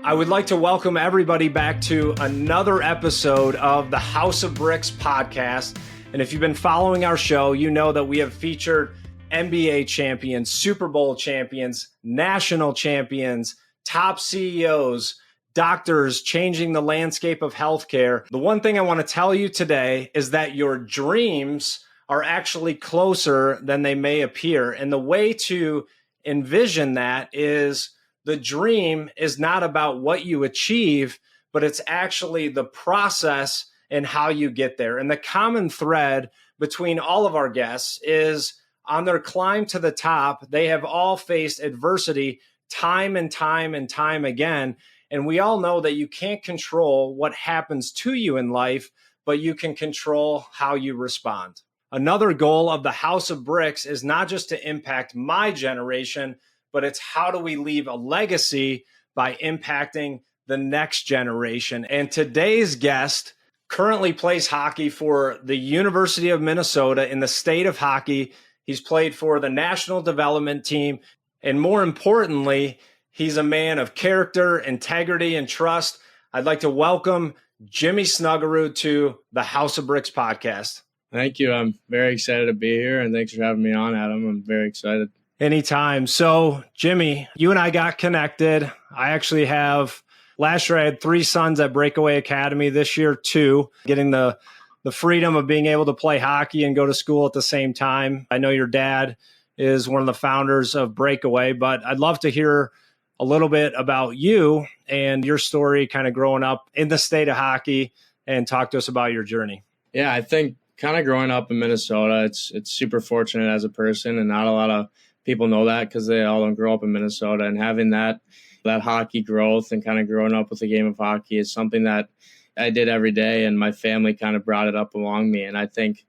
I would like to welcome everybody back to another episode of the House of Bricks podcast. And if you've been following our show, you know that we have featured NBA champions, Super Bowl champions, national champions, top CEOs, doctors changing the landscape of healthcare. The one thing I want to tell you today is that your dreams are actually closer than they may appear. And the way to envision that is the dream is not about what you achieve, but it's actually the process and how you get there. And the common thread between all of our guests is on their climb to the top, they have all faced adversity time and time and time again. And we all know that you can't control what happens to you in life, but you can control how you respond. Another goal of the House of Bricks is not just to impact my generation, but it's how do we leave a legacy by impacting the next generation. And today's guest currently plays hockey for the University of Minnesota in the state of hockey. He's played for the national development team. And more importantly, he's a man of character, integrity, and trust. I'd like to welcome Jimmy Snuggerud to the House of Bricks podcast. Thank you. I'm very excited to be here, and thanks for having me on, Adam. I'm very excited. Anytime. So, Jimmy, you and I got connected. Last year I had 3 sons at Breakaway Academy. This year, 2, getting the freedom of being able to play hockey and go to school at the same time. I know your dad is one of the founders of Breakaway, but I'd love to hear a little bit about you and your story kind of growing up in the state of hockey and talk to us about your journey. Yeah, I think kind of growing up in Minnesota, it's super fortunate as a person, and not a lot of people know that because they all don't grow up in Minnesota. And having that hockey growth and kind of growing up with the game of hockey is something that I did every day, and my family kind of brought it up along me. And I think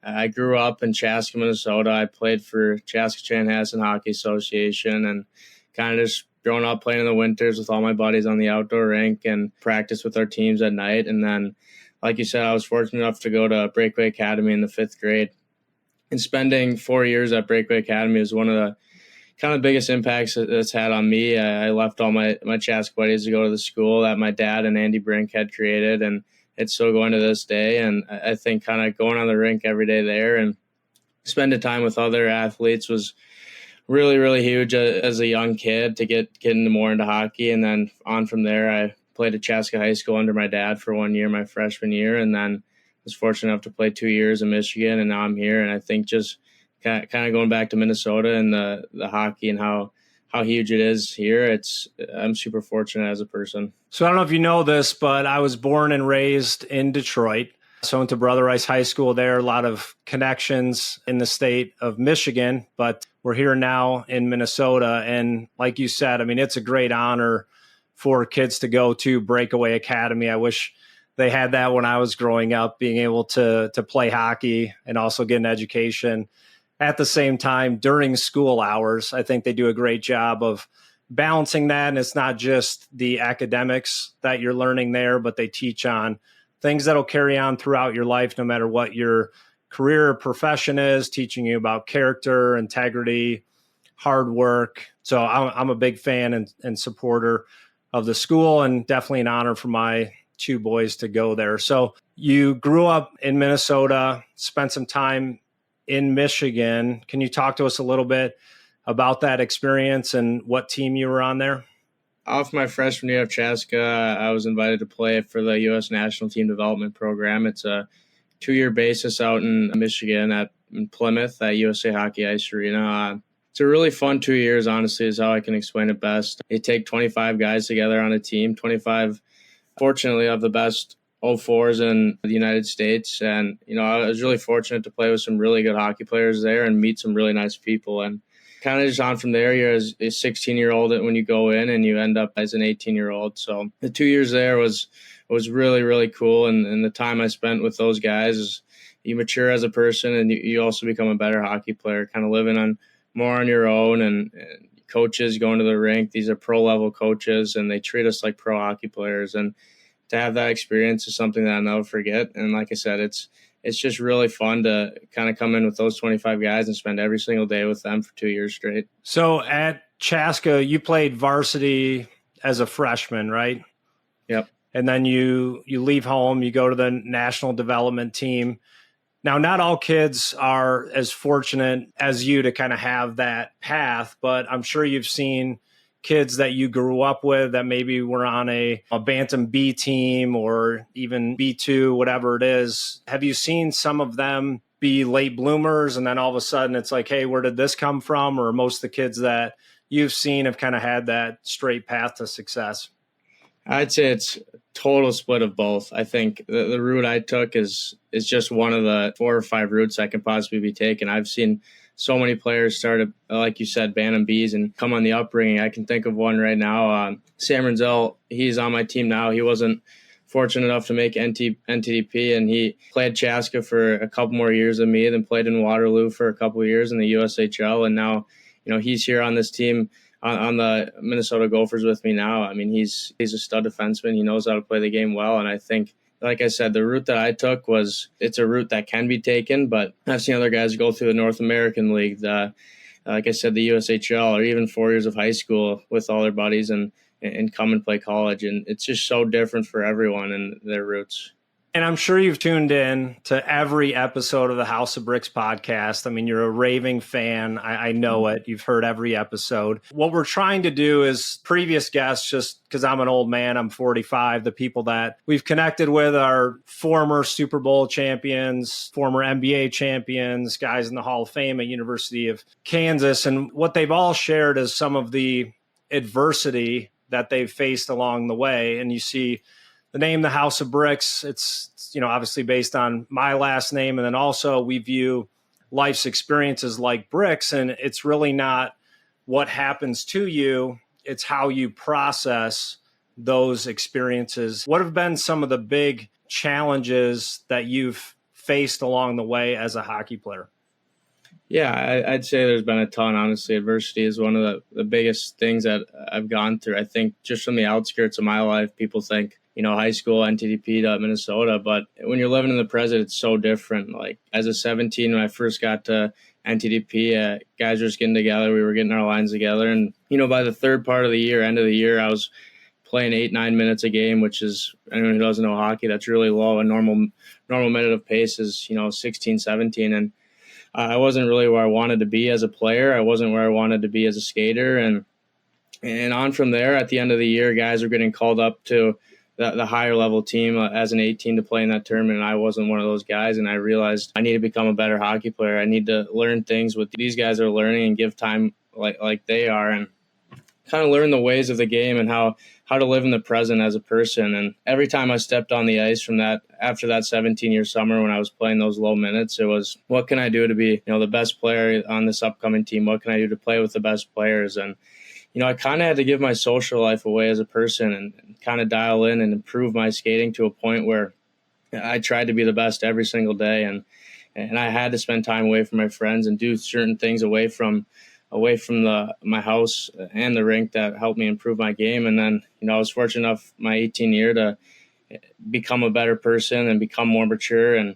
I grew up in Chaska, Minnesota. I played for Chaska-Chanhassen Hockey Association, and kind of just growing up playing in the winters with all my buddies on the outdoor rink and practice with our teams at night. And then, like you said, I was fortunate enough to go to Breakaway Academy in the 5th grade. And spending 4 years at Breakaway Academy was one of the kind of biggest impacts that's had on me. I left all my Chaska buddies to go to the school that my dad and Andy Brink had created, and it's still going to this day. And I think kind of going on the rink every day there and spending time with other athletes was really, really huge as a young kid to get more into hockey. And then on from there, I played at Chaska High School under my dad for 1 year, my freshman year, and then was fortunate enough to play 2 years in Michigan, and now I'm here. And I think just kind of going back to Minnesota and the hockey and how huge it is here, I'm super fortunate as a person. So I don't know if you know this, but I was born and raised in Detroit. So I went to Brother Rice High School there, a lot of connections in the state of Michigan, but we're here now in Minnesota. And like you said, I mean, it's a great honor for kids to go to Breakaway Academy. I wish they had that when I was growing up, being able to play hockey and also get an education at the same time during school hours. I think they do a great job of balancing that. And it's not just the academics that you're learning there, but they teach on things that'll carry on throughout your life, no matter what your career or profession is, teaching you about character, integrity, hard work. So I'm a big fan and supporter of the school, and definitely an honor for my 2 boys to go there. So you grew up in Minnesota, spent some time in Michigan. Can you talk to us a little bit about that experience and what team you were on there? Off my freshman year of Chaska, I was invited to play for the U.S. National Team Development Program. It's a 2-year basis out in Michigan in Plymouth at USA Hockey Ice Arena. It's a really fun 2 years, honestly, is how I can explain it best. You take 25 guys together on a team, 25, fortunately, of the best 04s in the United States. And, I was really fortunate to play with some really good hockey players there and meet some really nice people. And kind of just on from there, you're as a 16-year-old when you go in, and you end up as an 18-year-old. So the 2 years there was really, really cool. And the time I spent with those guys is you mature as a person, and you also become a better hockey player, kind of living more on your own. And coaches going to the rink, these are pro-level coaches, and they treat us like pro hockey players. And to have that experience is something that I'll never forget. And like I said, it's just really fun to kind of come in with those 25 guys and spend every single day with them for 2 years straight. So at Chaska, you played varsity as a freshman, right? Yep. And then you leave home, you go to the national development team. Now, not all kids are as fortunate as you to kind of have that path, but I'm sure you've seen kids that you grew up with that maybe were on a Bantam B team or even B2, whatever it is. Have you seen some of them be late bloomers and then all of a sudden it's like, hey, where did this come from? Or most of the kids that you've seen have kind of had that straight path to success? I'd say it's total split of both. I think the route I took is just one of the 4 or 5 routes that can possibly be taken. I've seen so many players start, like you said, Bantam Bs and come on the upbringing. I can think of one right now. Sam Renzel, he's on my team now. He wasn't fortunate enough to make NTDP, and he played Chaska for a couple more years than me, then played in Waterloo for a couple of years in the USHL, and now he's here on this team on the Minnesota Gophers with me now. I mean, he's a stud defenseman. He knows how to play the game well, and I think, like I said, the route that I took it's a route that can be taken, but I've seen other guys go through the North American League, like I said, the USHL, or even 4 years of high school with all their buddies and come and play college. And it's just so different for everyone and their routes. And I'm sure you've tuned in to every episode of the House of Bricks podcast. I mean, you're a raving fan. I know it. You've heard every episode. What we're trying to do is previous guests, just because I'm an old man, I'm 45, the people that we've connected with are former Super Bowl champions, former NBA champions, guys in the Hall of Fame at University of Kansas. And what they've all shared is some of the adversity that they've faced along the way. And you see the name, the House of Bricks, it's obviously based on my last name. And then also we view life's experiences like bricks. And it's really not what happens to you, it's how you process those experiences. What have been some of the big challenges that you've faced along the way as a hockey player? Yeah, I'd say there's been a ton. Honestly, adversity is one of the biggest things that I've gone through. I think just from the outskirts of my life, people think, high school, NTDP to Minnesota. But when you're living in the present, it's so different. Like as a 17, when I first got to NTDP, guys were just getting together. We were getting our lines together. And, by the third part of the year, end of the year, I was playing 8-9 minutes a game, which is, anyone who doesn't know hockey, that's really low. A normal minute of pace is, 16, 17. And I wasn't really where I wanted to be as a player. I wasn't where I wanted to be as a skater. And on from there, at the end of the year, guys were getting called up to the higher level team as an 18 to play in that tournament. And I wasn't one of those guys. And I realized I need to become a better hockey player. I need to learn things what these guys are learning and give time like they are, and kind of learn the ways of the game and how to live in the present as a person. And every time I stepped on the ice after that 17-year summer when I was playing those low minutes, it was, what can I do to be, the best player on this upcoming team? What can I do to play with the best players? And, I kind of had to give my social life away as a person and kind of dial in and improve my skating to a point where I tried to be the best every single day. And I had to spend time away from my friends and do certain things away from my house and the rink that helped me improve my game. And then, I was fortunate enough my 18 year to become a better person and become more mature and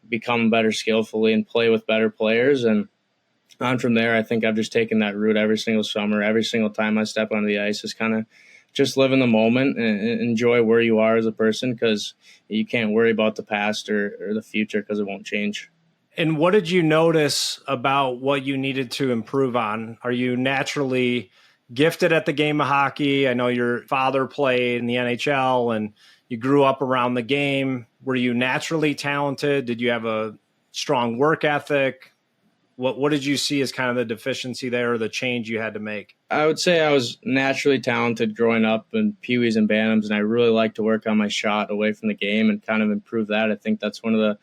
become better skillfully and play with better players. And on from there, I think I've just taken that route every single summer. Every single time I step onto the ice is kind of just live in the moment and enjoy where you are as a person, because you can't worry about the past or the future because it won't change. And what did you notice about what you needed to improve on? Are you naturally gifted at the game of hockey? I know your father played in the NHL and you grew up around the game. Were you naturally talented? Did you have a strong work ethic? What did you see as kind of the deficiency there or the change you had to make? I would say I was naturally talented growing up in Pee-wees and Bantams, and I really like to work on my shot away from the game and kind of improve that. I think that's one of the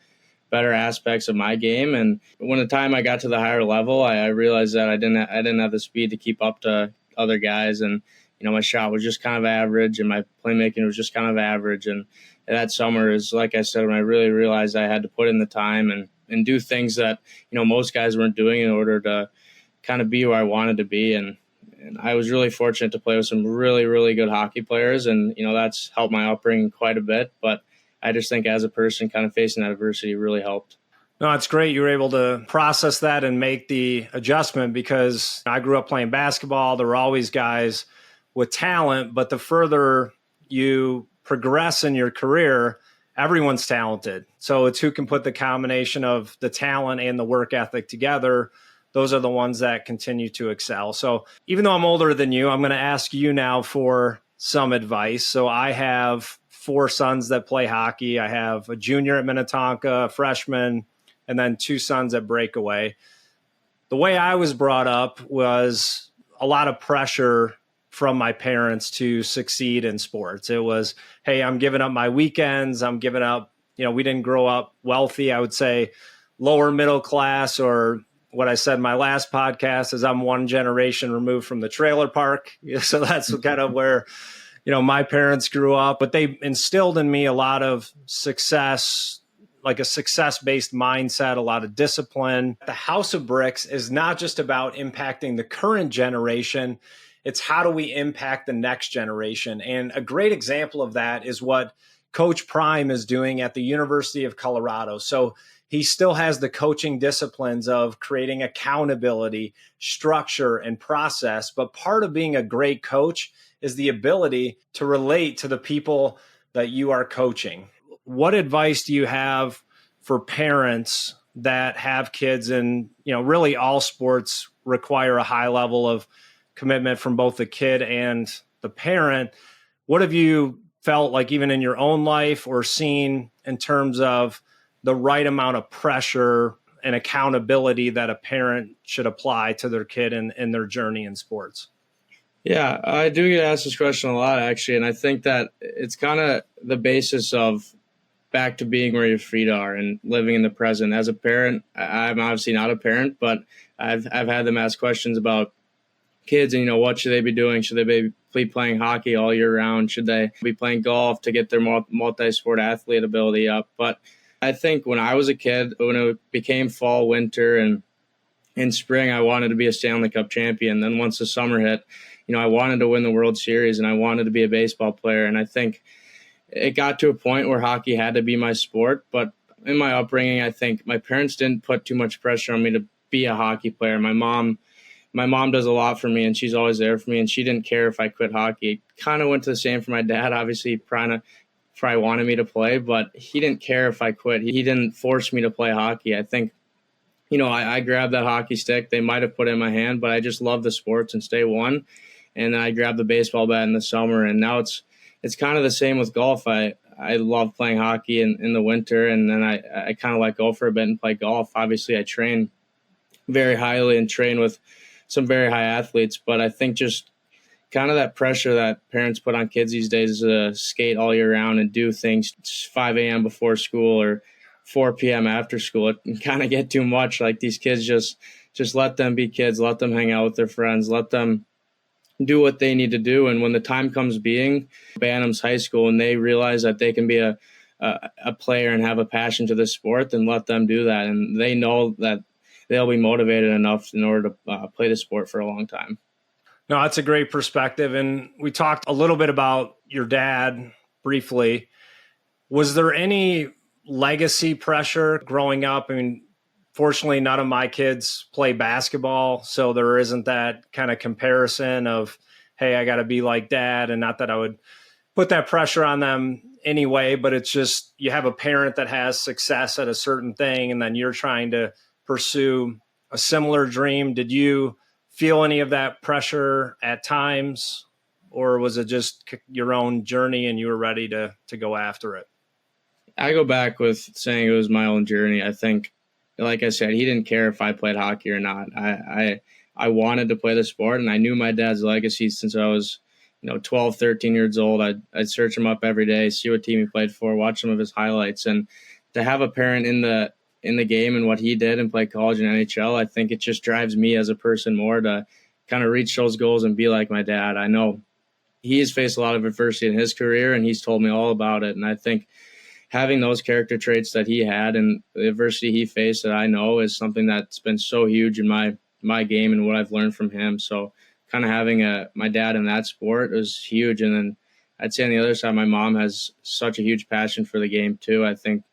better aspects of my game. And when the time I got to the higher level, I realized that I didn't have the speed to keep up to other guys. And, my shot was just kind of average and my playmaking was just kind of average. And that summer is, like I said, when I really realized I had to put in the time and do things that, most guys weren't doing in order to kind of be where I wanted to be. And I was really fortunate to play with some really, really good hockey players. And, that's helped my upbringing quite a bit. But I just think as a person, kind of facing that adversity really helped. No, it's great you were able to process that and make the adjustment, because I grew up playing basketball. There were always guys with talent, but the further you progress in your career, everyone's talented. So it's who can put the combination of the talent and the work ethic together. Those are the ones that continue to excel. So even though I'm older than you, I'm going to ask you now for some advice. So I have 4 sons that play hockey. I have a junior at Minnetonka, a freshman, and then 2 sons at Breakaway. The way I was brought up was a lot of pressure from my parents to succeed in sports. It was, hey, I'm giving up my weekends. I'm giving up, we didn't grow up wealthy. I would say lower middle class, or what I said in my last podcast is I'm one generation removed from the trailer park. So that's kind of where, my parents grew up, but they instilled in me a lot of success, like a success-based mindset, a lot of discipline. The House of Bricks is not just about impacting the current generation. It's how do we impact the next generation? And a great example of that is what Coach Prime is doing at the University of Colorado. So he still has the coaching disciplines of creating accountability, structure, and process. But part of being a great coach is the ability to relate to the people that you are coaching. What advice do you have for parents that have kids, and really all sports require a high level of commitment from both the kid and the parent? What have you felt like, even in your own life, or seen in terms of the right amount of pressure and accountability that a parent should apply to their kid in their journey in sports? Yeah, I do get asked this question a lot, actually, and I think that it's kind of the basis of back to being where your feet are and living in the present. As a parent, I'm obviously not a parent, but I've had them ask questions about kids and, what should they be doing? Should they be playing hockey all year round? Should they be playing golf to get their multi-sport athlete ability up? But I think when I was a kid, when it became fall, winter, and in spring, I wanted to be a Stanley Cup champion. Then once the summer hit, I wanted to win the World Series and I wanted to be a baseball player. And I think it got to a point where hockey had to be my sport. But in my upbringing, I think my parents didn't put too much pressure on me to be a hockey player. My mom does a lot for me, and she's always there for me, and she didn't care if I quit hockey. It kind of went to the same for my dad. Obviously, he probably wanted me to play, but he didn't care if I quit. He didn't force me to play hockey. I think, I grabbed that hockey stick. They might have put it in my hand, but I just love the sports and stay one. And I grabbed the baseball bat in the summer, and now it's kind of the same with golf. I love playing hockey in the winter, and then I kind of let go for a bit and play golf. Obviously, I train very highly and train with some very high athletes, but I think just kind of that pressure that parents put on kids these days to skate all year round and do things 5 a.m. before school or 4 p.m. after school, it can kind of get too much. Like, these kids, just let them be kids, let them hang out with their friends, let them do what they need to do. And when the time comes being Bantams High School and they realize that they can be a player and have a passion to the sport, then let them do that. And they know that they'll be motivated enough in order to play the sport for a long time. No, that's a great perspective. And we talked a little bit about your dad briefly. Was there any legacy pressure growing up? I mean, fortunately, none of my kids play basketball, so there isn't that kind of comparison of, hey, I got to be like dad. And not that I would put that pressure on them anyway, but it's just, you have a parent that has success at a certain thing, and then you're trying to pursue a similar dream. Did you feel any of that pressure at times, or was it just your own journey and you were ready to go after it? I go back with saying it was my own journey. I think, like I said, he didn't care if I played hockey or not. I wanted to play the sport, and I knew my dad's legacy since I was 12, 13 years old. I'd search him up every day, see what team he played for, watch some of his highlights. And to have a parent in the game and what he did and play college and NHL, I think it just drives me as a person more to kind of reach those goals and be like my dad. I know he's faced a lot of adversity in his career, and he's told me all about it. And I think having those character traits that he had and the adversity he faced that I know is something that's been so huge in my game and what I've learned from him. So kind of having my dad in that sport was huge. And then I'd say on the other side, my mom has such a huge passion for the game too. I think,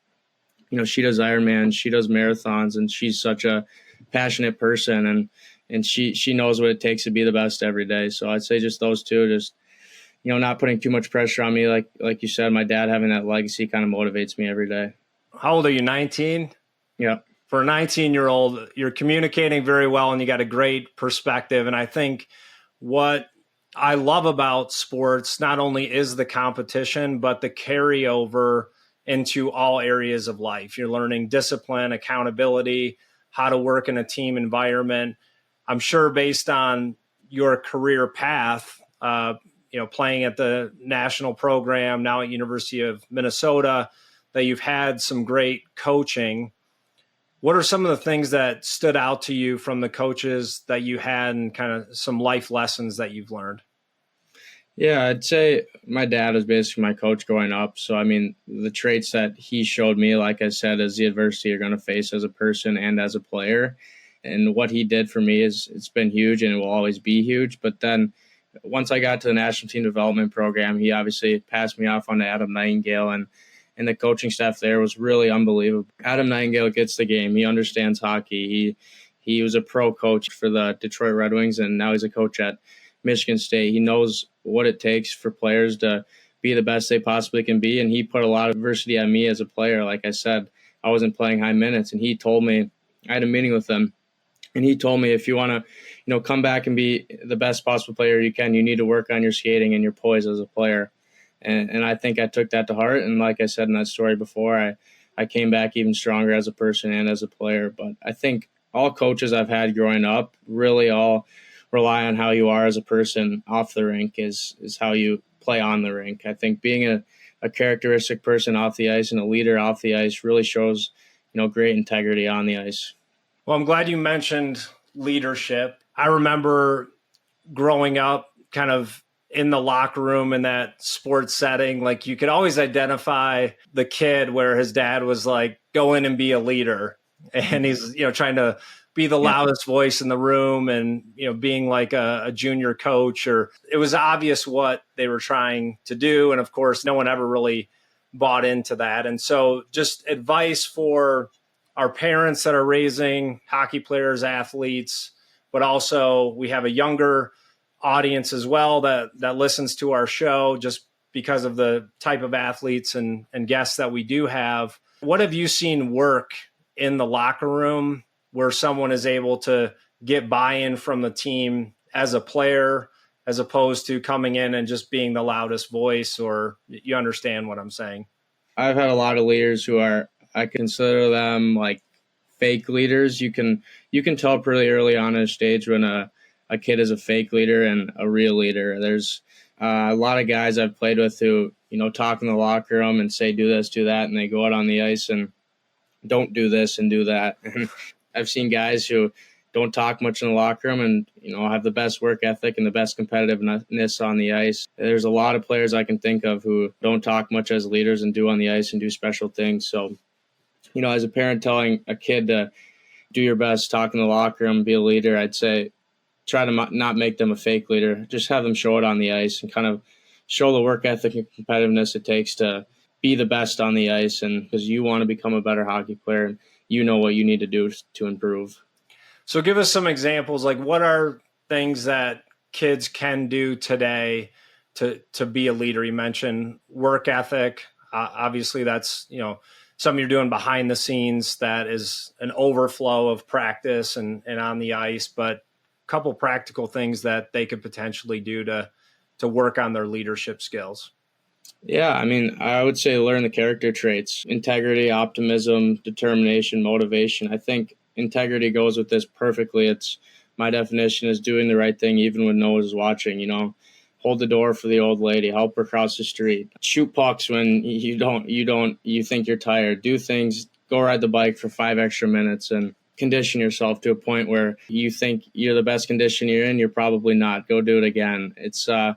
she does Ironman, she does marathons, and she's such a passionate person. And, and she knows what it takes to be the best every day. So I'd say just those two, just, not putting too much pressure on me. Like you said, my dad having that legacy kind of motivates me every day. How old are you, 19? Yeah. For a 19-year-old, you're communicating very well and you got a great perspective. And I think what I love about sports not only is the competition, but the carryover into all areas of life. You're learning discipline, accountability, how to work in a team environment. I'm sure based on your career path, playing at the national program, now at University of Minnesota, that you've had some great coaching. What are some of the things that stood out to you from the coaches that you had and kind of some life lessons that you've learned? Yeah, I'd say my dad was basically my coach growing up. So, I mean, the traits that he showed me, like I said, is the adversity you're going to face as a person and as a player. And what he did for me it's been huge and it will always be huge. But then once I got to the national team development program, he obviously passed me off on to Adam Nightingale, and the coaching staff there was really unbelievable. Adam Nightingale gets the game. He understands hockey. He was a pro coach for the Detroit Red Wings, and now he's a coach at Michigan State. He knows what it takes for players to be the best they possibly can be, and he put a lot of adversity on me as a player. Like I said, I wasn't playing high minutes, and he told me, I had a meeting with him, and he told me, if you want to, come back and be the best possible player you can, you need to work on your skating and your poise as a player. And I think I took that to heart. And like I said in that story before, I came back even stronger as a person and as a player. But I think all coaches I've had growing up really all rely on how you are as a person off the rink is how you play on the rink. I think being a characteristic person off the ice and a leader off the ice really shows, great integrity on the ice. Well, I'm glad you mentioned leadership. I remember growing up kind of in the locker room in that sports setting, like you could always identify the kid where his dad was like, go in and be a leader. And he's, trying to be the loudest voice in the room and, being like a junior coach, or it was obvious what they were trying to do. And of course, no one ever really bought into that. And so just advice for our parents that are raising hockey players, athletes, but also we have a younger audience as well that listens to our show just because of the type of athletes and guests that we do have. What have you seen work in the locker room where someone is able to get buy-in from the team as a player, as opposed to coming in and just being the loudest voice? Or you understand what I'm saying? I've had a lot of leaders who I consider them like fake leaders. You can tell pretty early on in a stage when a kid is a fake leader and a real leader. There's a lot of guys I've played with who, talk in the locker room and say, do this, do that. And they go out on the ice and don't do this and do that. And I've seen guys who don't talk much in the locker room and, have the best work ethic and the best competitiveness on the ice. There's a lot of players I can think of who don't talk much as leaders and do on the ice and do special things. So, as a parent telling a kid to do your best, talk in the locker room, be a leader, I'd say try to not make them a fake leader. Just have them show it on the ice and kind of show the work ethic and competitiveness it takes to be the best on the ice, and because you want to become a better hockey player and you know what you need to do to improve. So give us some examples, like what are things that kids can do today to be a leader? You mentioned work ethic. Obviously that's, something you're doing behind the scenes that is an overflow of practice and on the ice, but a couple practical things that they could potentially do to work on their leadership skills. Yeah, I mean, I would say learn the character traits: integrity, optimism, determination, motivation. I think integrity goes with this perfectly. It's my definition is doing the right thing even when no one is watching. Hold the door for the old lady, help her cross the street, shoot pucks when you think you're tired, do things, go ride the bike for 5 extra minutes and condition yourself to a point where you think you're the best condition you're in. You're probably not. Go do it again. It's kind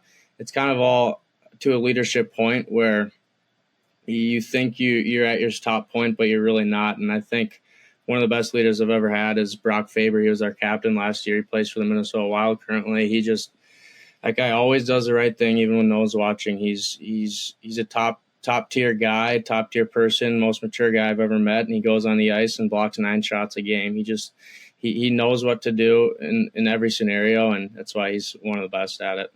of all to a leadership point where you think you're at your top point, but you're really not. And I think one of the best leaders I've ever had is Brock Faber. He was our captain last year. He plays for the Minnesota Wild currently. That guy always does the right thing, even when no one's watching. He's a top tier guy, top tier person, most mature guy I've ever met. And he goes on the ice and blocks 9 shots a game. he knows what to do in every scenario, and that's why he's one of the best at it.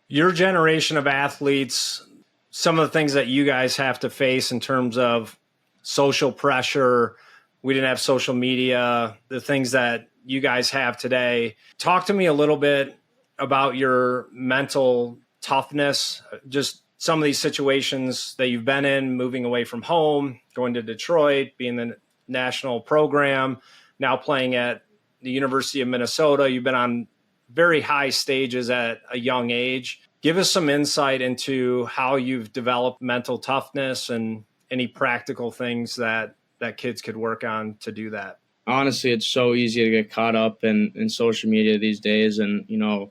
Your generation of athletes, some of the things that you guys have to face in terms of social pressure, we didn't have social media, the things that you guys have today. Talk to me a little bit about your mental toughness, just some of these situations that you've been in, moving away from home, going to Detroit, being in the national program, now playing at the University of Minnesota. You've been on very high stages at a young age. Give us some insight into how you've developed mental toughness and any practical things that kids could work on to do that. Honestly, it's so easy to get caught up in social media these days, and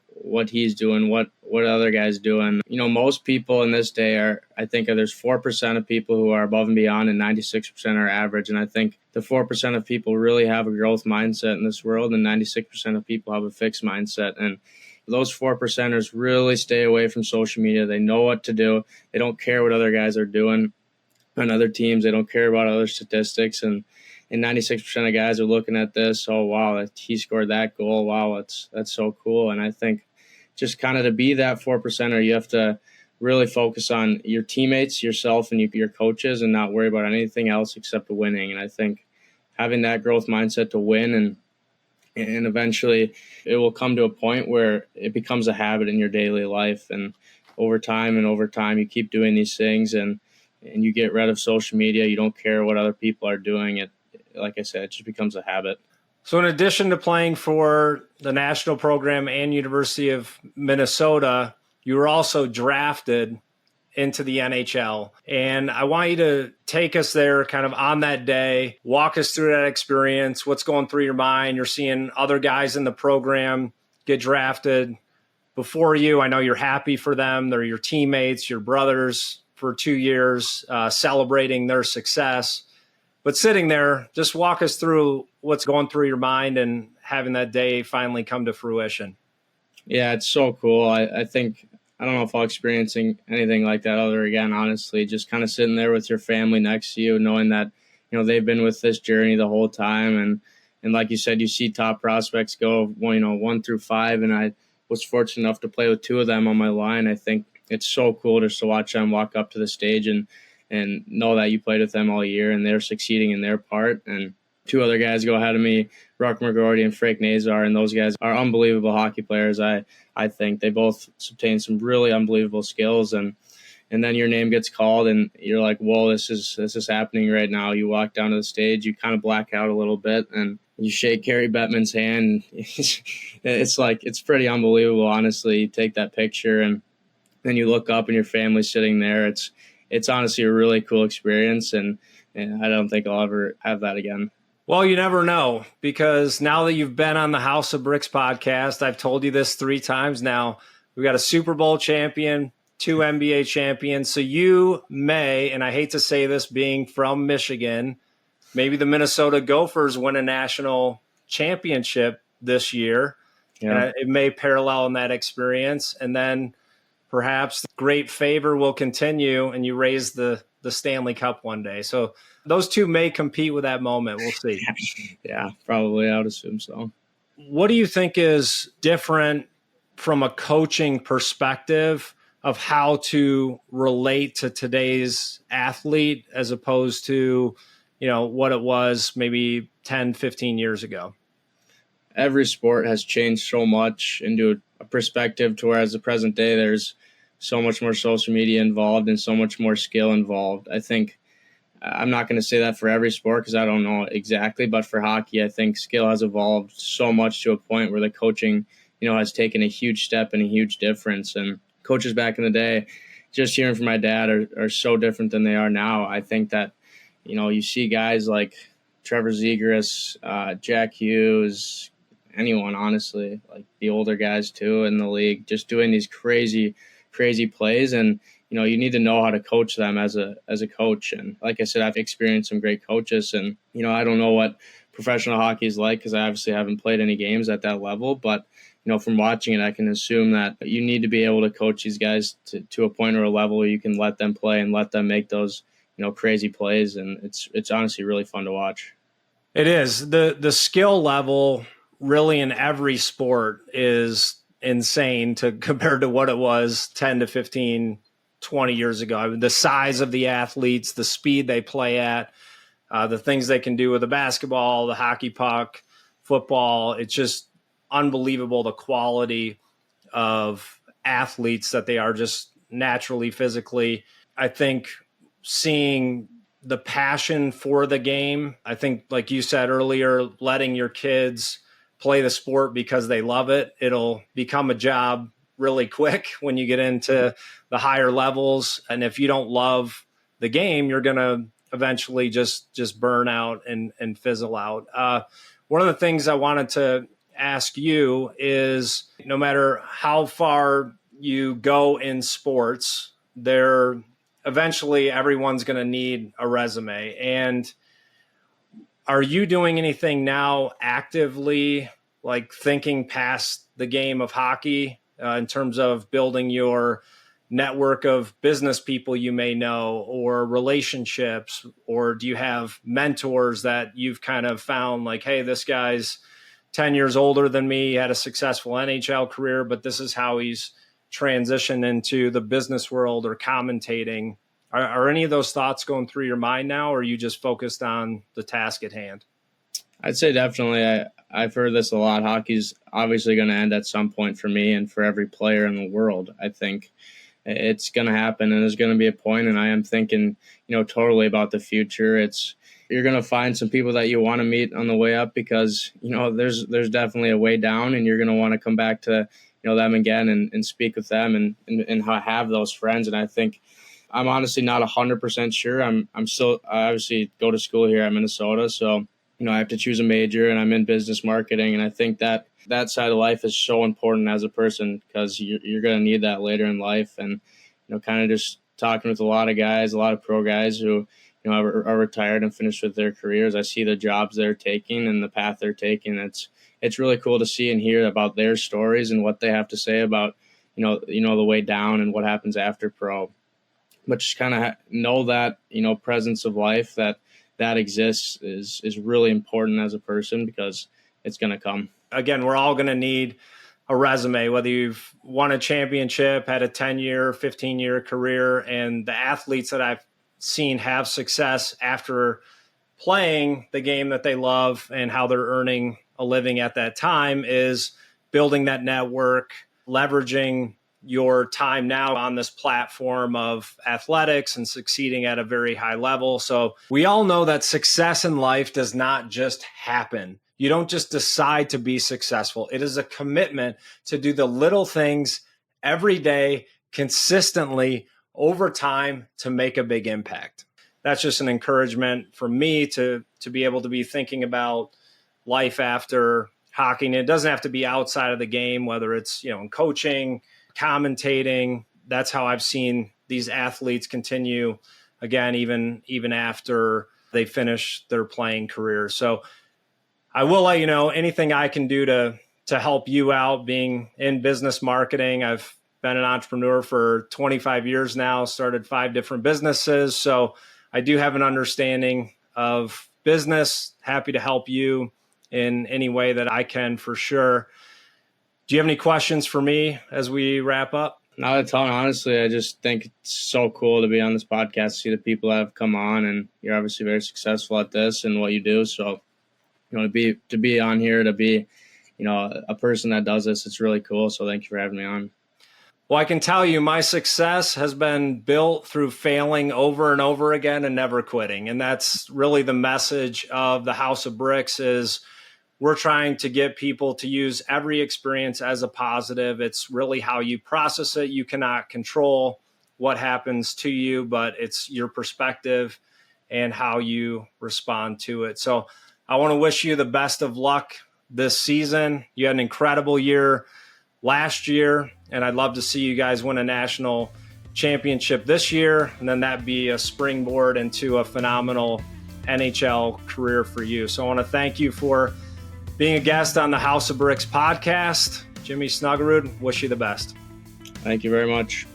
what he's doing, what other guys doing. Most people in this day there's 4% of people who are above and beyond, and 96% are average. And I think the 4% of people really have a growth mindset in this world, and 96% of people have a fixed mindset. And those 4%ers really stay away from social media. They know what to do. They don't care what other guys are doing on other teams. They don't care about other statistics. And 96% of guys are looking at this. Oh, wow, he scored that goal. Wow, that's so cool. And I think just kind of to be that 4%er, you have to really focus on your teammates, yourself, and your coaches, and not worry about anything else except winning. And I think having that growth mindset to win, and eventually it will come to a point where it becomes a habit in your daily life. And over time you keep doing these things, and you get rid of social media. You don't care what other people are doing. Like I said, it just becomes a habit. So in addition to playing for the national program and University of Minnesota, you were also drafted into the NHL. And I want you to take us there kind of on that day, walk us through that experience, what's going through your mind. You're seeing other guys in the program get drafted before you. I know you're happy for them. They're your teammates, your brothers for 2 years, celebrating their success. But sitting there, just walk us through what's going through your mind and having that day finally come to fruition. Yeah, it's so cool. I think, I don't know if I'll experiencing anything like that ever again, honestly. Just kind of sitting there with your family next to you, knowing that, they've been with this journey the whole time. And like you said, you see top prospects go, 1 through 5, and I was fortunate enough to play with 2 of them on my line. I think it's so cool just to watch them walk up to the stage and know that you played with them all year and they're succeeding in their part. And 2 other guys go ahead of me, Ruck McGordy and Frank Nazar, and those guys are unbelievable hockey players. I think they both obtain some really unbelievable skills, and then your name gets called and you're like, whoa, this is happening right now. You walk down to the stage, you kind of black out a little bit, and you shake Carey Bettman's hand. It's pretty unbelievable, honestly. You take that picture and then you look up and your family's sitting there. It's honestly a really cool experience, and I don't think I'll ever have that again. Well, you never know, because now that you've been on the House of Bricks podcast, I've told you this 3 times now, we've got a Super Bowl champion, 2 NBA champions. So you may, and I hate to say this being from Michigan, maybe the Minnesota Gophers win a national championship this year. Yeah. And it may parallel in that experience. And then perhaps the great favor will continue and you raise the Stanley Cup one day. So those 2 may compete with that moment. We'll see. Yeah, probably. I would assume so. What do you think is different from a coaching perspective of how to relate to today's athlete as opposed to, what it was maybe 10, 15 years ago? Every sport has changed so much into a perspective to where as the present day, there's so much more social media involved and so much more skill involved. I think I'm not going to say that for every sport because I don't know exactly, but for hockey, I think skill has evolved so much to a point where the coaching, has taken a huge step and a huge difference. And coaches back in the day, just hearing from my dad, are so different than they are now. I think that, you see guys like Trevor Zegras, Jack Hughes, anyone, honestly, like the older guys too in the league, just doing these crazy plays. And, you need to know how to coach them as a coach. And like I said, I've experienced some great coaches, and, I don't know what professional hockey is like because I obviously haven't played any games at that level, but from watching it, I can assume that you need to be able to coach these guys to a point or a level where you can let them play and let them make those, crazy plays. And it's honestly really fun to watch. It is. The skill level really in every sport is insane compared to what it was 10 to 15, 20 years ago. I mean, the size of the athletes, the speed they play at, the things they can do with the basketball, the hockey puck, football. It's just unbelievable, the quality of athletes that they are, just naturally, physically. I think seeing the passion for the game, I think, like you said earlier, letting your kids play the sport because they love it, it'll become a job really quick when you get into the higher levels. And if you don't love the game, you're going to eventually just burn out and fizzle out. One of the things I wanted to ask you is, no matter how far you go in sports, eventually everyone's going to need a resume. And are you doing anything now actively, like thinking past the game of hockey, in terms of building your network of business people you may know, or relationships? Or do you have mentors that you've kind of found, like, hey, this guy's 10 years older than me, he had a successful NHL career, but this is how he's transitioned into the business world or commentating? Are any of those thoughts going through your mind now, or are you just focused on the task at hand? I'd say definitely. I've heard this a lot. Hockey's obviously going to end at some point for me and for every player in the world. I think it's going to happen, and there's going to be a point, and I am thinking, totally about the future. You're going to find some people that you want to meet on the way up, because, there's definitely a way down, and you're going to want to come back to, them again and speak with them and have those friends. And I think I'm honestly not 100% sure. I obviously go to school here at Minnesota, so I have to choose a major, and I'm in business marketing. And I think that side of life is so important as a person, because you're going to need that later in life. And kind of just talking with a lot of pro guys who are retired and finished with their careers. I see the jobs they're taking and the path they're taking. It's really cool to see and hear about their stories and what they have to say about the way down and what happens after pro. But just kind of know that, presence of life that exists is really important as a person, because it's going to come. Again, we're all going to need a resume, whether you've won a championship, had a 10-year, 15-year career. And the athletes that I've seen have success after playing the game that they love and how they're earning a living at that time is building that network, leveraging your time now on this platform of athletics and succeeding at a very high level. So we all know that success in life does not just happen. You don't just decide to be successful. It is a commitment to do the little things every day, consistently, over time, to make a big impact. That's just an encouragement for me to be able to be thinking about life after hockey. And it doesn't have to be outside of the game, whether it's, in coaching, commentating. That's how I've seen these athletes continue, again, even after they finish their playing career. So I will let you know anything I can do to help you out being in business marketing. I've been an entrepreneur for 25 years now, started 5 different businesses. So I do have an understanding of business. Happy to help you in any way that I can, for sure. Do you have any questions for me as we wrap up? Not a ton, honestly. I just think it's so cool to be on this podcast, see the people that have come on, and you're obviously very successful at this and what you do. So, to be on here, to be, a person that does this, it's really cool. So thank you for having me on. Well, I can tell you my success has been built through failing over and over again and never quitting. And that's really the message of the House of Bricks. Is we're trying to get people to use every experience as a positive. It's really how you process it. You cannot control what happens to you, but it's your perspective and how you respond to it. So I want to wish you the best of luck this season. You had an incredible year last year, and I'd love to see you guys win a national championship this year, and then that be a springboard into a phenomenal NHL career for you. So I want to thank you for being a guest on the House of Bricks podcast. Jimmy Snuggerud, wish you the best. Thank you very much.